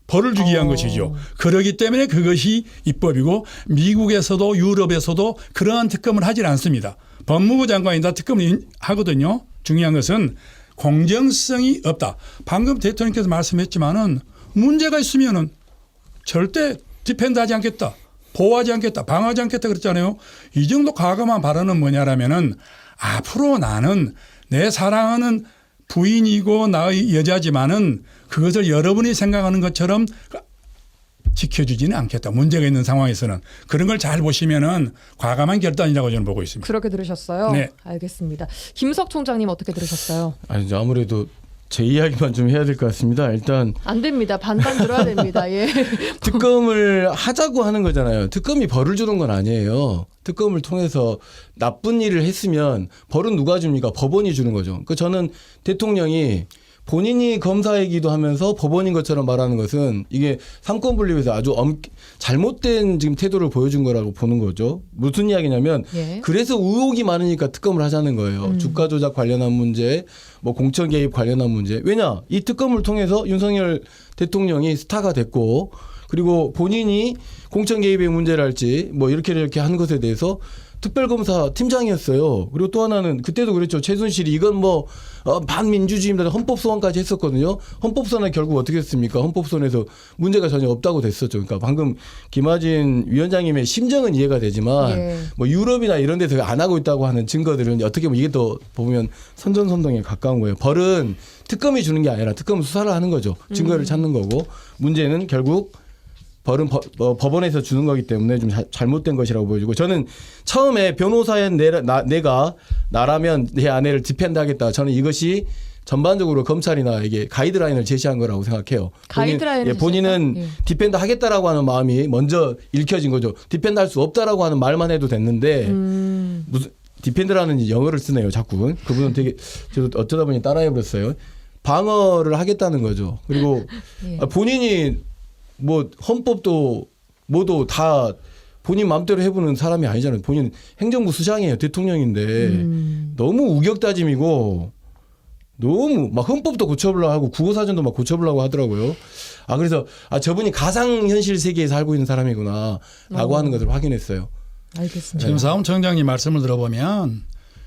Speaker 8: 벌을 주기 위한 것이죠. 그렇기 때문에 그것이 입법이고 미국에서도 유럽에서도 그러한 특검을 하질 않습니다. 법무부 장관이 다 특검을 하거든요. 중요한 것은 공정성이 없다. 방금 대통령께서 말씀했지만은 문제가 있으면은 절대 디펜드하지 않겠다. 보호하지 않겠다. 방어하지 않겠다 그랬잖아요. 이 정도 과감한 발언은 뭐냐라면은 앞으로 나는 내 사랑하는 부인이고 나의 여자지만은 그것을 여러분이 생각하는 것처럼 지켜주지는 않겠다. 문제가 있는 상황에서는. 그런 걸 잘 보시면은 과감한 결단이라고 저는 보고 있습니다.
Speaker 1: 그렇게 들으셨어요?
Speaker 8: 네.
Speaker 1: 알겠습니다. 김석 총장님 어떻게 들으셨어요?
Speaker 7: 아니 아무래도 제 이야기만 좀 해야 될 것 같습니다. 일단
Speaker 1: 안 됩니다. 반반 들어야 됩니다. 예.
Speaker 7: 특검을 하자고 하는 거잖아요. 특검이 벌을 주는 건 아니에요. 특검을 통해서 나쁜 일을 했으면 벌은 누가 줍니까? 법원이 주는 거죠. 그 저는 대통령이 본인이 검사이기도 하면서 법원인 것처럼 말하는 것은 이게 삼권 분립에서 아주 잘못된 지금 태도를 보여준 거라고 보는 거죠. 무슨 이야기냐면
Speaker 1: 예.
Speaker 7: 그래서 의혹이 많으니까 특검을 하자는 거예요. 주가 조작 관련한 문제, 뭐 공천 개입 관련한 문제. 왜냐? 이 특검을 통해서 윤석열 대통령이 스타가 됐고 그리고 본인이 공천 개입의 문제랄지 뭐 이렇게 한 것에 대해서 특별검사 팀장이었어요. 그리고 또 하나는 그때도 그랬죠. 최순실이 이건 뭐 반민주주의입니다. 헌법소원까지 했었거든요. 헌법소원은 결국 어떻게 했습니까? 헌법소원에서 문제가 전혀 없다고 됐었죠. 그러니까 방금 김하진 위원장님의 심정은 이해가 되지만
Speaker 1: 예.
Speaker 7: 뭐 유럽이나 이런 데서 안 하고 있다고 하는 증거들은 어떻게 보면 이게 더 보면 선전선동에 가까운 거예요. 벌은 특검이 주는 게 아니라 특검은 수사를 하는 거죠. 증거를 찾는 거고 문제는 결국 벌은 법원에서 주는 거기 때문에 좀 잘못된 것이라고 보여지고 저는 처음에 변호사인 내가 나라면 내 아내를 디펜드하겠다. 저는 이것이 전반적으로 검찰이나 이게 가이드라인을 제시한 거라고 생각해요.
Speaker 1: 가이드라인을
Speaker 7: 본인은
Speaker 1: 제시했다?
Speaker 7: 디펜더 하겠다라고 하는 마음이 먼저 읽혀진 거죠. 디펜더 할 수 없다라고 하는 말만 해도 됐는데 무슨 디펜더라는 영어를 쓰네요. 자꾸. 그분은 되게 저도 어쩌다 보니 따라해버렸어요. 방어를 하겠다는 거죠. 그리고
Speaker 1: 예.
Speaker 7: 본인이 뭐 헌법도 뭐도 다 본인 마음대로 해보는 사람이 아니잖아요. 본인 행정부 수장이에요. 대통령인데 너무 우격다짐이고 너무 막 헌법도 고쳐보려고 하고 국어사전도 막 고쳐보려고 하더라고요. 그래서 저분이 가상현실 세계에 살고 있는 사람이구나라고 하는 것을 확인했어요.
Speaker 1: 알겠습니다.
Speaker 8: 지금 사무총장님 말씀을 들어보면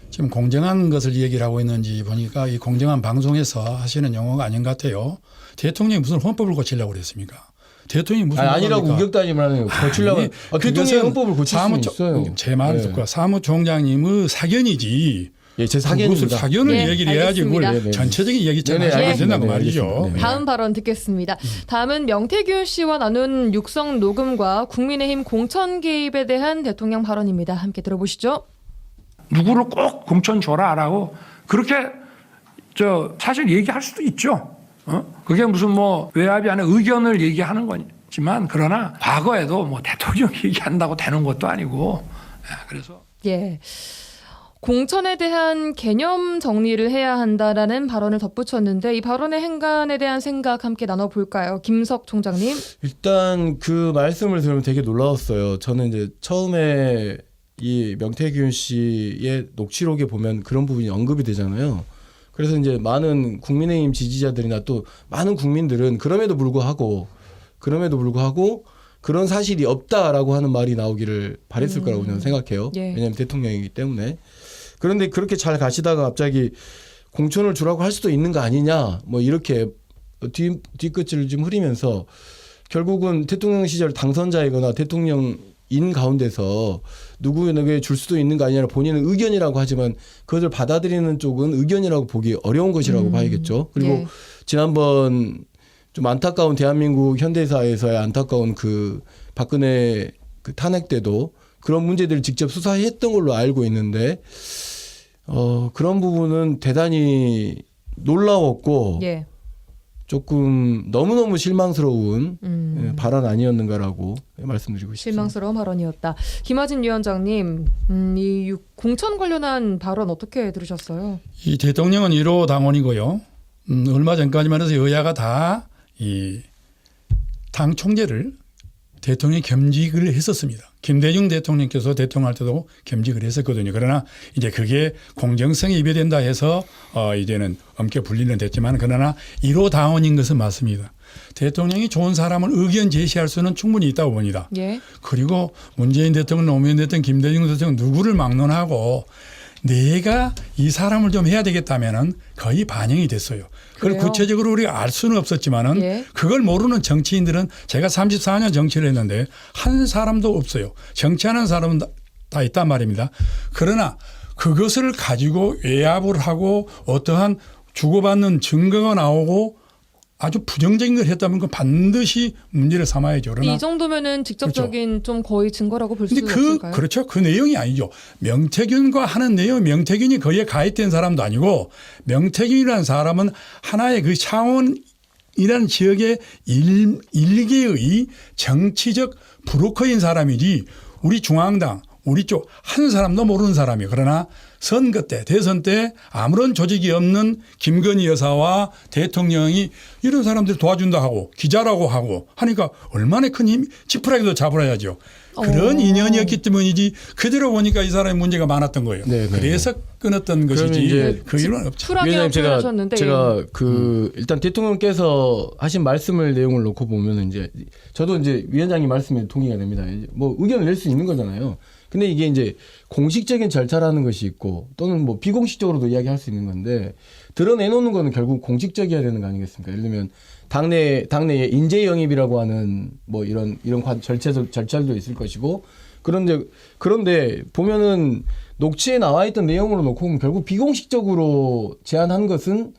Speaker 8: 지금 공정한 것을 얘기를 하고 있는지 보니까 이 공정한 방송에서 하시는 용어가 아닌 것 같아요. 대통령이 무슨 헌법을 고치려고 그랬습니까? 대통령이 무슨
Speaker 7: 아니라고 우격다짐을 하는 거 고치려고 대통령이 헌법을 고칠 수 있어요.
Speaker 8: 제 말을 듣고 사무총장님의 사견이지.
Speaker 7: 예, 제 사견입니다.
Speaker 8: 무슨 사견을
Speaker 1: 네,
Speaker 8: 얘기를 해야지 그걸
Speaker 1: 알겠습니다.
Speaker 8: 전체적인 얘기처럼 하게 된다고 말이죠.
Speaker 7: 네.
Speaker 1: 다음 발언 듣겠습니다. 다음은 명태균 씨와 나눈 육성 녹음과 국민의힘 공천 개입에 대한 대통령 발언입니다. 함께 들어보시죠.
Speaker 9: 누구를 꼭 공천 줘라라고 그렇게 사실 얘기할 수도 있죠. 그게 무슨 뭐 외압이 아닌 의견을 얘기하는 거지만 그러나 과거에도 뭐 대통령 얘기한다고 되는 것도 아니고 그래서
Speaker 1: 예. 공천에 대한 개념 정리를 해야 한다라는 발언을 덧붙였는데 이 발언의 행간에 대한 생각 함께 나눠볼까요? 김석 총장님.
Speaker 7: 일단 그 말씀을 들으면 되게 놀라웠어요. 저는 이제 처음에 이 명태균 씨의 녹취록에 보면 그런 부분이 언급이 되잖아요. 그래서 이제 많은 국민의힘 지지자들이나 또 많은 국민들은 그럼에도 불구하고 그런 사실이 없다라고 하는 말이 나오기를 바랬을 거라고 저는 생각해요.
Speaker 1: 예.
Speaker 7: 왜냐하면 대통령이기 때문에. 그런데 그렇게 잘 가시다가 갑자기 공천을 주라고 할 수도 있는 거 아니냐 뭐 이렇게 뒤끝을 좀 흐리면서 결국은 대통령 시절 당선자이거나 대통령인 가운데서 누구에게 줄 수도 있는 거 아니냐 본인은 의견이라고 하지만 그것을 받아들이는 쪽은 의견이라고 보기 어려운 것이라고 봐야겠죠. 그리고
Speaker 1: 네.
Speaker 7: 지난번 좀 안타까운 대한민국 현대사에서의 안타까운 그 박근혜 그 탄핵 때도 그런 문제들을 직접 수사했던 걸로 알고 있는데 그런 부분은 대단히 놀라웠고
Speaker 1: 예.
Speaker 7: 조금 너무너무 실망스러운 발언 아니었는가라고 말씀드리고 싶습니다.
Speaker 1: 실망스러운 발언이었다. 김하진 위원장님, 이 공천 관련한 발언 어떻게 들으셨어요?
Speaker 8: 이 대통령은 1호 당원이고요. 얼마 전까지만 해서 여야가 다 이 당 총재를 대통령이 겸직을 했었습니다. 김대중 대통령께서 대통령할 때도 겸직을 했었거든요. 그러나 이제 그게 공정성이 위배된다 해서 이제는 엄격 분리는 됐지만 그러나 1호 당원인 것은 맞습니다. 대통령이 좋은 사람을 의견 제시할 수는 충분히 있다고 봅니다.
Speaker 1: 예.
Speaker 8: 그리고 문재인 대통령, 노무현 대통령, 김대중 대통령 누구를 막론하고 내가 이 사람을 좀 해야 되겠다면은 거의 반영이 됐어요. 그걸
Speaker 1: 그래요?
Speaker 8: 구체적으로 우리가 알 수는 없었지만은
Speaker 1: 예.
Speaker 8: 그걸 모르는 정치인들은 제가 34년 정치를 했는데 한 사람도 없어요. 정치하는 사람은 다 있단 말입니다. 그러나 그것을 가지고 외압을 하고 어떠한 주고받는 증거가 나오고 아주 부정적인 걸 했다면 그 반드시 문제를 삼아야죠. 그러나
Speaker 1: 이 정도면은 직접적인 좀 거의 증거라고 볼 수
Speaker 8: 근데
Speaker 1: 없을까요?
Speaker 8: 그렇죠. 그 내용이 아니죠. 명태균과 하는 내용, 명태균이 거기에 가입된 사람도 아니고 명태균이라는 사람은 하나의 그 창원이라는 지역의 일개의 정치적 브로커인 사람이지 우리 중앙당, 우리 쪽 한 사람도 모르는 사람이에요. 그러나 선거 때, 대선 때 아무런 조직이 없는 김건희 여사와 대통령이 이런 사람들 도와준다 하고 기자라고 하고 하니까 얼마나 큰 힘, 지푸라기도 잡으라야죠. 그런 인연이었기 때문이지 그대로 보니까 이 사람의 문제가 많았던 거예요.
Speaker 7: 네, 네.
Speaker 8: 그래서 끊었던 것이지
Speaker 7: 이제
Speaker 8: 그 이유는 없죠.
Speaker 1: 쿨하게
Speaker 7: 위원장님
Speaker 1: 표현하셨는데
Speaker 7: 제가 일단 대통령께서 하신 말씀을 내용을 놓고 보면은 이제 저도 이제 위원장님 말씀에 동의가 됩니다. 이제 뭐 의견을 낼 수 있는 거잖아요. 근데 이게 이제 공식적인 절차라는 것이 있고 또는 뭐 비공식적으로도 이야기할 수 있는 건데 드러내놓는 거는 결국 공식적이어야 되는 거 아니겠습니까? 예를 들면 당내에 인재 영입이라고 하는 뭐 이런 절차도 있을 것이고 그런데 보면은 녹취에 나와 있던 내용으로 놓고 보면 결국 비공식적으로 제안한 것은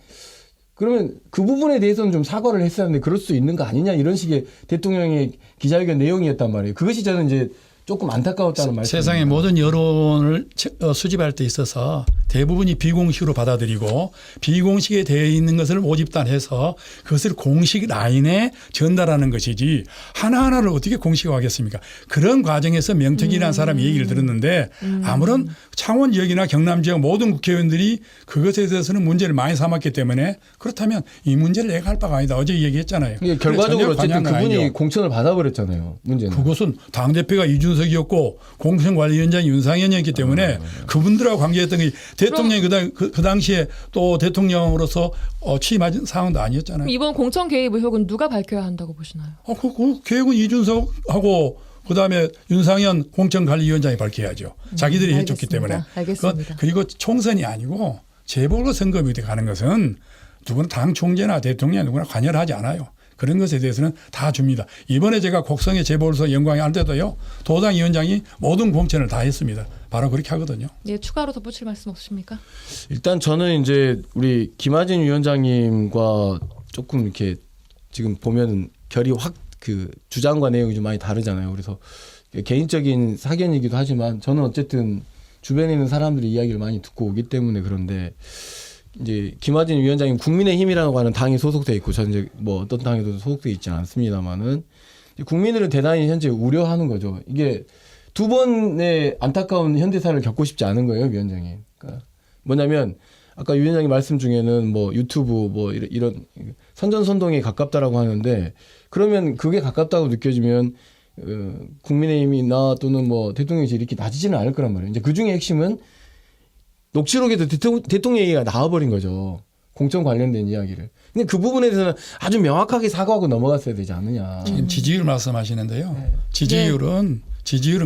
Speaker 7: 그러면 그 부분에 대해서는 좀 사과를 했어야 하는데 그럴 수 있는 거 아니냐 이런 식의 대통령의 기자회견 내용이었단 말이에요. 그것이 저는 이제 조금 안타까웠다는 말씀.
Speaker 8: 세상의 모든 여론을 수집할 때 있어서 대부분이 비공식으로 받아들이고 비공식에 되어 있는 것을 모집단해서 그것을 공식 라인에 전달하는 것이지 하나하나를 어떻게 공식화하겠습니까? 그런 과정에서 명태균이라는 사람이 얘기를 들었는데 아무런 창원 지역이나 경남 지역 모든 국회의원들이 그것에 대해서는 문제를 많이 삼았기 때문에 그렇다면 이 문제를 내가 할 바가 아니다. 어제 얘기했잖아요.
Speaker 7: 이게 결과적으로 어쨌든 그분이
Speaker 8: 아니죠.
Speaker 7: 공천을 받아버렸잖아요. 문제는.
Speaker 8: 그것은 당대표가 이준석이었고 공천관리위원장이 윤상현이었기 때문에 그분들하고 관계했던 게 대통령이 그 당시에 또 대통령으로서 취임한 상황도 아니었잖아요.
Speaker 1: 이번 공천 개입 의혹은 누가 밝혀야 한다고 보시나요?
Speaker 8: 그 계획은 이준석하고 그다음에 윤상현 공천관리위원장이 밝혀야죠. 자기들이 해줬기 때문에.
Speaker 1: 알겠습니다.
Speaker 8: 그리고 총선이 아니고 재보궐선거에 가는 것은 누구나 당 총재나 대통령 누구나 관여를 하지 않아요. 그런 것에 대해서는 다 줍니다. 이번에 제가 곡성의 재보궐선 영광에 할 때도요. 도당 위원장이 모든 공천을 다 했습니다. 바로 그렇게 하거든요.
Speaker 1: 예, 추가로 덧붙일 말씀 없으십니까?
Speaker 7: 일단 저는 이제 우리 김하진 위원장님과 조금 이렇게 지금 보면 결이 확 그 주장과 내용이 좀 많이 다르잖아요. 그래서 개인적인 사견이기도 하지만 저는 어쨌든 주변에 있는 사람들의 이야기를 많이 듣고 오기 때문에 그런데 이제 김하진 위원장님 국민의힘이라고 하는 당이 소속돼 있고 저는 이제 뭐 어떤 당에도 소속돼 있지 않습니다만은 국민들은 대단히 현재 우려하는 거죠. 이게 두 번의 안타까운 현대사를 겪고 싶지 않은 거예요, 위원장님. 그러니까 뭐냐면 아까 위원장님 말씀 중에는 뭐 유튜브 뭐 이런 선전선동에 가깝다라고 하는데 그러면 그게 가깝다고 느껴지면 국민의힘이나 또는 뭐 대통령이 이렇게 낮지는 않을 거란 말이에요. 이제 그 중에 핵심은 녹취록에도 대통령 얘기가 나와버린 거죠. 공천 관련된 이야기를. 근데 그 부분에 대해서는 아주 명확하게 사과하고 넘어갔어야 되지 않느냐.
Speaker 8: 지금 지지율 말씀하시는데요. 지지율은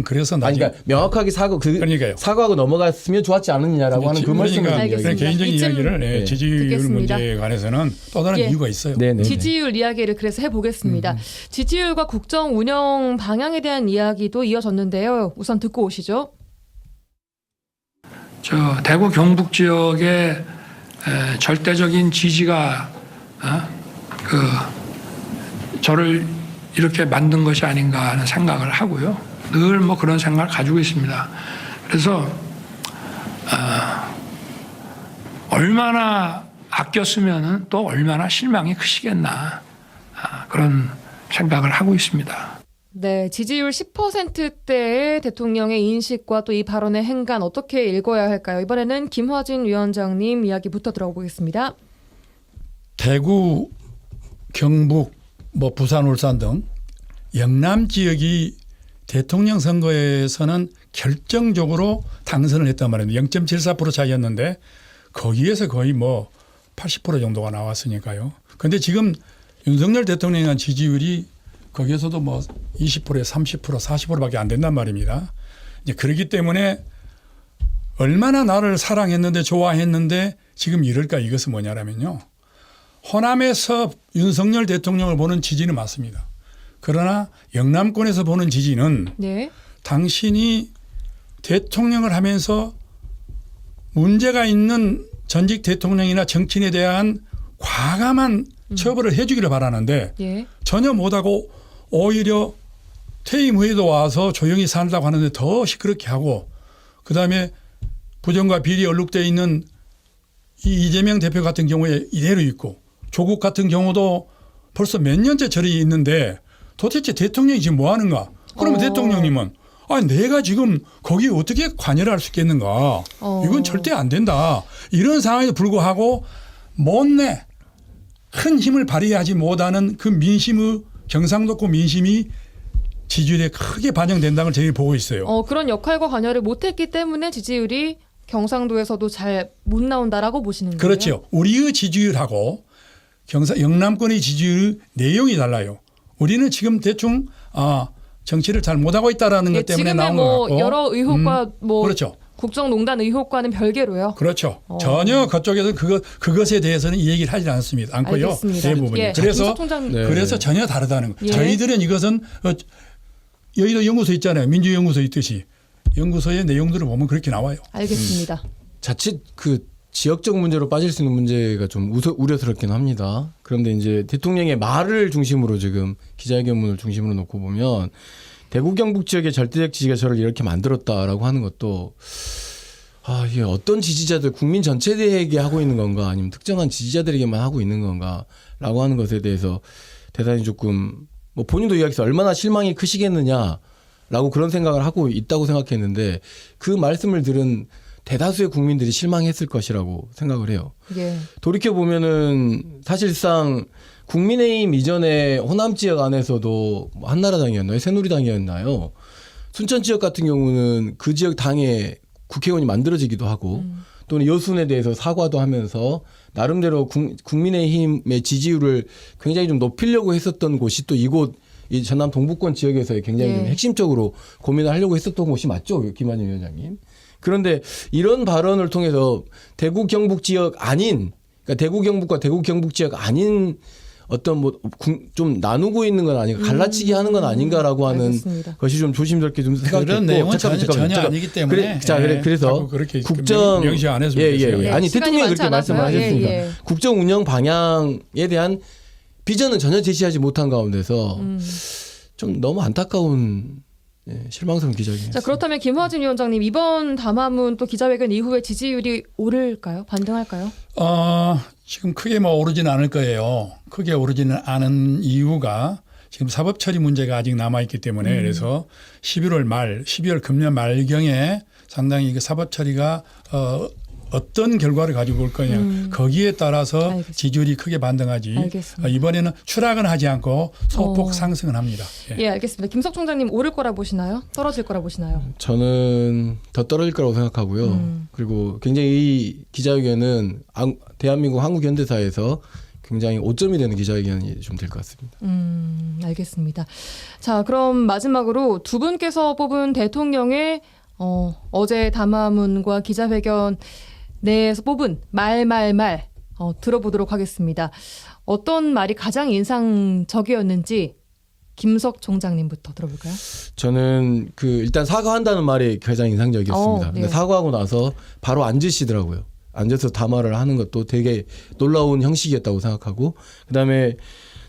Speaker 8: 그래서
Speaker 7: 아니, 그러니까 명확하게
Speaker 8: 그러니까요.
Speaker 7: 사과하고 넘어갔으면 좋았지 않느냐라고 하는 그 말씀을
Speaker 8: 그런 개인적인 이야기를
Speaker 7: 네.
Speaker 8: 지지율
Speaker 1: 듣겠습니다.
Speaker 8: 문제에 관해서는 또 다른 이유가 있어요.
Speaker 7: 네네.
Speaker 1: 지지율 이야기를 그래서 해보겠습니다. 지지율과 국정 운영 방향에 대한 이야기도 이어졌는데요. 우선 듣고 오시죠.
Speaker 9: 대구 경북 지역의 절대적인 지지가 저를 이렇게 만든 것이 아닌가 하는 생각을 하고요. 늘 뭐 그런 생각을 가지고 있습니다. 그래서 얼마나 아꼈으면 또 얼마나 실망이 크시겠나 그런 생각을 하고 있습니다.
Speaker 1: 네, 지지율 10%대의 대통령의 인식과 또 이 발언의 행간 어떻게 읽어야 할까요? 이번에는 김화진 위원장님 이야기부터 들어보겠습니다.
Speaker 8: 대구, 경북, 뭐 부산, 울산 등 영남 지역이 대통령 선거에서는 결정적으로 당선을 했단 말입니다. 0.74% 차이였는데 거기에서 거의 뭐 80% 정도가 나왔으니까요. 그런데 지금 윤석열 대통령에 대한 지지율이 거기에서도 뭐 20%에 30%, 40%밖에 안 된단 말입니다. 이제 그렇기 때문에 얼마나 나를 사랑했는데 좋아했는데 지금 이럴까 이것은 뭐냐면요. 호남에서 윤석열 대통령을 보는 지지는 맞습니다. 그러나 영남권에서 보는 지지는 당신이 대통령을 하면서 문제가 있는 전직 대통령이나 정치인에 대한 과감한 처벌을 해 주기를 바라는데 전혀 못하고 오히려 퇴임 후에도 와서 조용히 산다고 하는데 더 시끄럽게 하고 그다음에 부정과 비리 얼룩되어 있는 이 이재명 대표 같은 경우에 이대로 있고 조국 같은 경우도 벌써 몇 년째 저리 있는데 도대체 대통령이 지금 뭐 하는가? 그러면 대통령님은 내가 지금 거기에 어떻게 관여를 할 수 있겠는가? 이건 절대 안 된다. 이런 상황에도 불구하고 못내 큰 힘을 발휘하지 못하는 그 민심의 경상도권 민심이 지지율에 크게 반영된다는 걸 저희가 보고 있어요.
Speaker 1: 그런 역할과 관여를 못했기 때문에 지지율이 경상도에서도 잘 못 나온다라고 보시는 거예요?
Speaker 8: 그렇죠. 우리의 지지율하고 영남권의 지지율 내용이 달라요. 우리는 지금 대충 정치를 잘 못하고 있다라는 것 때문에 나온 것 같고.
Speaker 1: 여러 의혹과
Speaker 8: 그렇죠.
Speaker 1: 국정농단 의혹과는 별개로요.
Speaker 8: 그렇죠. 전혀 그쪽에서 그것에 대해서는 이 얘기를 하지 않고요.
Speaker 1: 알겠습니다.
Speaker 8: 대부분이. 그래서 전혀 다르다는 거예요. 저희들은 이것은 여의도 연구소 있잖아요. 민주연구소 있듯이 연구소의 내용들을 보면 그렇게 나와요.
Speaker 1: 알겠습니다.
Speaker 7: 자칫 그 지역적 문제로 빠질 수 있는 문제가 좀 우려스럽긴 합니다. 그런데 이제 대통령의 말을 중심으로 지금 기자회견문을 중심으로 놓고 보면 대구 경북 지역의 절대적 지지가 저를 이렇게 만들었다라고 하는 것도 이게 어떤 지지자들 국민 전체에게 하고 있는 건가 아니면 특정한 지지자들에게만 하고 있는 건가라고 하는 것에 대해서 대단히 조금 뭐 본인도 이야기해서 얼마나 실망이 크시겠느냐라고 그런 생각을 하고 있다고 생각했는데 그 말씀을 들은 대다수의 국민들이 실망했을 것이라고 생각을 해요.
Speaker 1: 예.
Speaker 7: 돌이켜 보면은 사실상 국민의힘 이전에 호남 지역 안에서도 한나라당이었나요? 새누리당이었나요? 순천 지역 같은 경우는 그 지역 당에 국회의원이 만들어지기도 하고 또는 여순에 대해서 사과도 하면서 나름대로 국민의힘의 지지율을 굉장히 좀 높이려고 했었던 곳이 또 이곳 이 전남 동부권 지역에서 굉장히 좀 핵심적으로 고민을 하려고 했었던 곳이 맞죠, 김한진 위원장님. 그런데 이런 발언을 통해서 대구 경북 지역 아닌, 그러니까 대구 경북과 대구 경북 지역 아닌 어떤 뭐 좀 나누고 있는 건 아닌가, 갈라치기 하는 건 아닌가라고 하는
Speaker 1: 알겠습니다.
Speaker 7: 것이 좀 조심스럽게 좀 생각했고.
Speaker 8: 그런 내용은 전혀 아니기 때문에.
Speaker 7: 그래서
Speaker 8: 그렇게
Speaker 7: 국정
Speaker 8: 명시 안 했으면 좋겠어요.
Speaker 7: 아니
Speaker 1: 시간이
Speaker 7: 대통령이
Speaker 1: 많지
Speaker 7: 그렇게 말씀을
Speaker 1: 않아서요.
Speaker 7: 하셨으니까
Speaker 1: 예.
Speaker 7: 국정 운영 방향에 대한 비전은 전혀 제시하지 못한 가운데서 좀 너무 안타까운 실망스러운 기자회견이었습니다.
Speaker 1: 자, 그렇다면 김화진 위원장님 이번 담화문 또 기자회견 이후에 지지율이 오를까요? 반등할까요?
Speaker 8: 지금 크게 뭐 오르지는 않을 거예요. 크게 오르지는 않은 이유가 지금 사법 처리 문제가 아직 남아 있기 때문에 그래서 12월 금년 말경에 상당히 그 사법 처리가 어떤 결과를 가지고 올 거냐 거기에 따라서
Speaker 1: 알겠습니다.
Speaker 8: 지지율이 크게 반등하지.
Speaker 1: 알겠습니다.
Speaker 8: 이번에는 추락은 하지 않고 소폭 상승은 합니다.
Speaker 1: 예, 알겠습니다. 김석 총장님 오를 거라 보시나요? 떨어질 거라 보시나요?
Speaker 7: 저는 더 떨어질 거라고 생각하고요. 그리고 굉장히 이 기자회견은 대한민국 한국 현대사에서 굉장히 오점이 되는 기자회견이 좀 될 것 같습니다.
Speaker 1: 알겠습니다. 자, 그럼 마지막으로 두 분께서 뽑은 대통령의 어제 담화문과 기자회견 내에서 뽑은 말 들어보도록 하겠습니다. 어떤 말이 가장 인상적이었는지 김석 총장님부터 들어볼까요?
Speaker 7: 저는 일단 사과한다는 말이 가장 인상적이었습니다.
Speaker 1: 네.
Speaker 7: 근데 사과하고 나서 바로 앉으시더라고요. 앉아서 담화를 하는 것도 되게 놀라운 형식이었다고 생각하고, 그다음에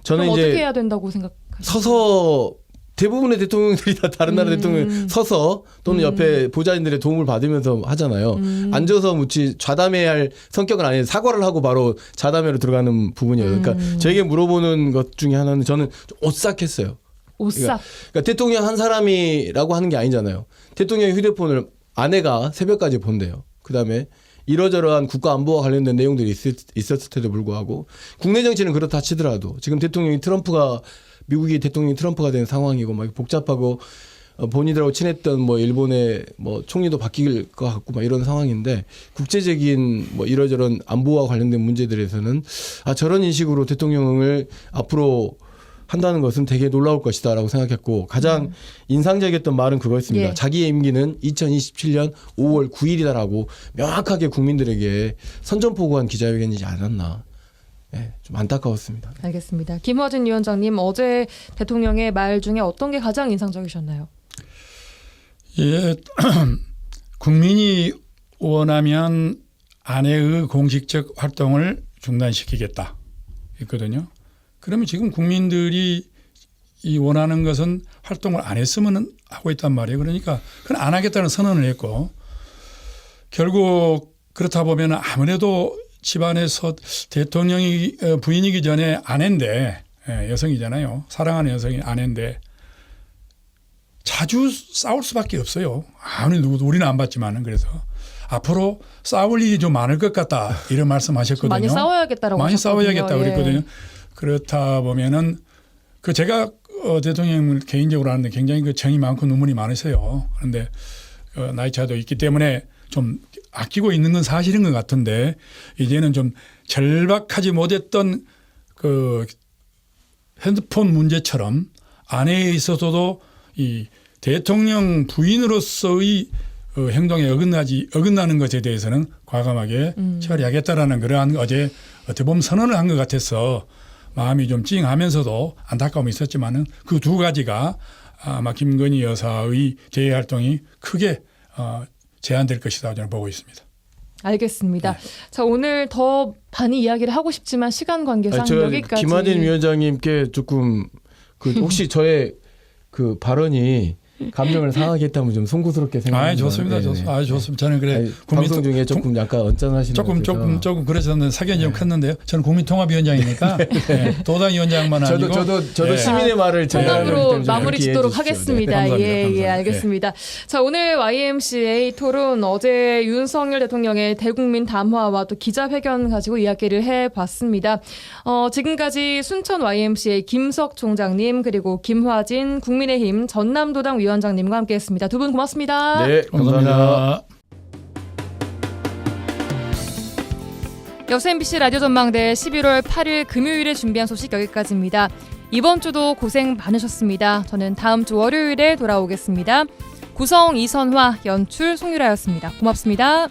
Speaker 7: 저는
Speaker 1: 그럼
Speaker 7: 이제
Speaker 1: 어떻게 해야 된다고 생각하세요?
Speaker 7: 서서 대부분의 대통령들이 다 다른 나라 대통령 서서 또는 옆에 보좌진들의 도움을 받으면서 하잖아요. 앉아서 묻지 좌담회해야 할 성격은 아니에요. 사과를 하고 바로 좌담회로 들어가는 부분이에요. 그러니까 저에게 물어보는 것 중에 하나는 저는 좀 오싹했어요.
Speaker 1: 오싹.
Speaker 7: 그러니까 대통령 한 사람이라고 하는 게 아니잖아요. 대통령의 휴대폰을 아내가 새벽까지 본대요. 그다음에 이러저러한 국가 안보와 관련된 내용들이 있었을 때도 불구하고 국내 정치는 그렇다 치더라도 지금 미국이 대통령이 트럼프가 된 상황이고 막 복잡하고 본인들하고 친했던 뭐 일본의 뭐 총리도 바뀔 것 같고 막 이런 상황인데 국제적인 뭐 이러저런 안보와 관련된 문제들에서는 저런 인식으로 대통령을 앞으로 한다는 것은 되게 놀라울 것이다라고 생각했고 가장 인상적이었던 말은 그거였습니다.
Speaker 1: 예.
Speaker 7: 자기의 임기는 2027년 5월 9일이다라고 명확하게 국민들에게 선전포고한 기자회견이지 않았나. 좀 안타까웠습니다.
Speaker 1: 알겠습니다. 김화진 위원장님 어제 대통령의 말 중에 어떤 게 가장 인상적이셨나요?
Speaker 8: 예, 국민이 원하면 아내의 공식적 활동을 중단시키겠다 했거든요. 그러면 지금 국민들이 이 원하는 것은 활동을 안 했으면 하고 있단 말이에요. 그러니까 그건 안 하겠다는 선언을 했고 결국 그렇다 보면 아무래도 집안에서 대통령이 부인이기 전에 아내인데 여성이잖아요. 사랑하는 여성이 아내인데 자주 싸울 수밖에 없어요. 아무리 누구도 우리는 안 봤지만은 그래서 앞으로 싸울 일이 좀 많을 것 같다 이런 말씀하셨거든요.
Speaker 1: 많이 싸워야겠다라고
Speaker 8: 많이
Speaker 1: 하셨거든요.
Speaker 8: 싸워야겠다 그랬거든요.
Speaker 1: 예.
Speaker 8: 그렇다 보면은 제가 대통령을 개인적으로 아는데 굉장히 정이 많고 눈물이 많으세요. 그런데 나이 차도 있기 때문에 좀 아끼고 있는 건 사실인 것 같은데 이제는 좀 절박하지 못했던 핸드폰 문제처럼 아내에 있어서도 이 대통령 부인으로서의 행동에 어긋나는 것에 대해서는 과감하게 처리하겠다라는 그러한 어제 어떻게 보면 선언을 한 것 같아서 마음이 좀 찡하면서도 안타까움이 있었지만은 그 두 가지가 아마 김건희 여사의 대외 활동이 크게 제한될 것이다 저는 보고 있습니다.
Speaker 1: 알겠습니다. 자, 오늘 더 많이 이야기를 하고 싶지만 시간 관계상 여기까지.
Speaker 7: 김한진 위원장님께 조금 혹시 저의 발언이 감정을 상하게 했다면 좀 송구스럽게 생각합니다.
Speaker 8: 좋습니다. 좋습니다. 좋습니다. 저는 그래
Speaker 7: 아니, 방송 중에 조금 약간 언짢아하시는
Speaker 8: 조금 그래서 사견이 좀 컸는데요. 저는 국민통합위원장이니까 도당위원장만 아니고
Speaker 7: 저도 시민의 말을
Speaker 1: 정답으로 마무리 짓도록 하겠습니다.
Speaker 8: 감사합니다.
Speaker 1: 예, 알겠습니다. 자, 오늘 YMCA 토론 어제 윤석열 대통령의 대국민 담화와 또 기자회견 가지고 이야기를 해봤습니다. 지금까지 순천 YMCA 김석 총장님 그리고 김화진 국민의힘 전남도당 위원장님과 함께했습니다. 두 분 고맙습니다.
Speaker 7: 네, 감사합니다.
Speaker 1: 여수 MBC 라디오 전망대 11월 8일 금요일에 준비한 소식 여기까지입니다. 이번 주도 고생 많으셨습니다. 저는 다음 주 월요일에 돌아오겠습니다. 구성 이선화, 연출 송유라였습니다. 고맙습니다.